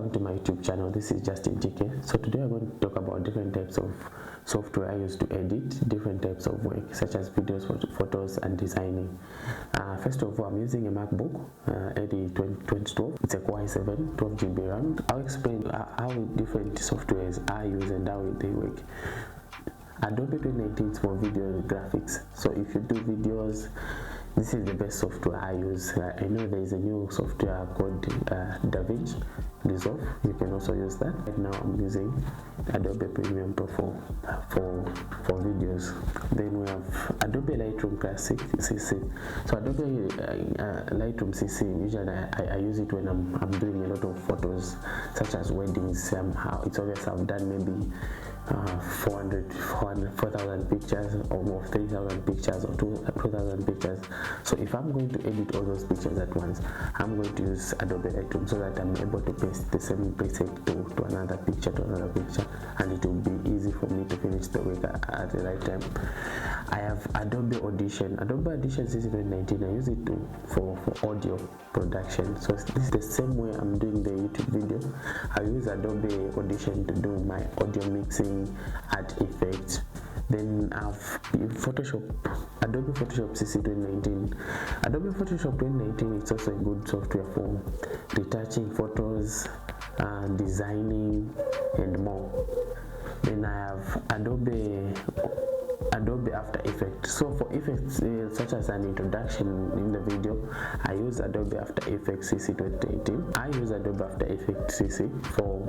Welcome to my YouTube channel. This is Justin GK. So today I'm going to talk about different types of software I use to edit different types of work, such as videos, photos, and designing. First of all, I'm using a MacBook Eddie 2012. It's a Core i7, 12 GB RAM. I'll explain how different softwares I use and how they work. Adobe 2019 is for video graphics. So if you do videos, this is the best software I use. I know there is a new software called DaVinci Resolve. You can also use that. Right now I'm using Adobe Premium Pro for videos. Then we have Adobe Lightroom Classic CC. So Adobe Lightroom CC, usually I use it when I'm doing a lot of photos, such as weddings. It's obvious I've done maybe 4,000 pictures, or more 3,000 pictures, or 2,000 pictures. So if I'm going to edit all those pictures at once, I'm going to use Adobe Lightroom so that I'm able to paste the same preset to another picture, and it will be easy for me to finish the work at the right time. I have Adobe Audition. Adobe Audition since 2019. I use it for audio production. So this is the same way I'm doing the YouTube video. I use Adobe Audition to do my audio mixing, add effects. Then I have Photoshop, Adobe Photoshop CC 2019. Adobe Photoshop 2019 is also a good software for retouching photos, designing, and more. Then I have Adobe After Effects. So for effects such as an introduction in the video, I use Adobe After Effects CC 2018. I use Adobe After Effects CC for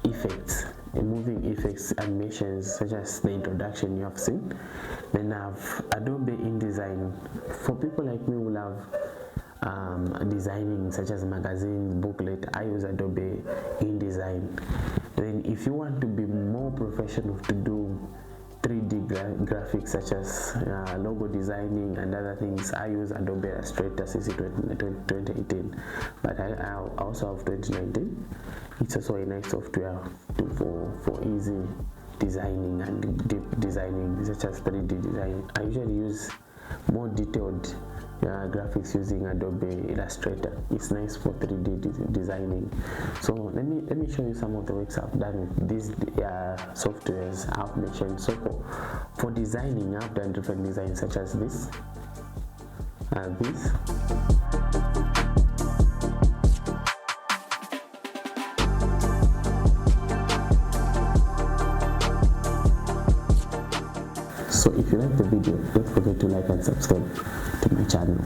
effects, moving effects, animations such as the introduction you have seen. Then I have Adobe InDesign for people like me who love designing, such as magazines, booklet. I use Adobe InDesign. Then if you want to be more professional to do 3D graphics such as logo designing and other things, I use Adobe Illustrator CC 2018, but I also have 2019. It's also a nice software for easy designing and deep designing, such as 3D design. I usually use more detailed graphics using Adobe Illustrator. It's nice for 3D designing. So let me show you some of the works I've done with these softwares I've mentioned. So for designing, I've done different designs such as this. So if you like the video, don't forget to like and subscribe to my channel.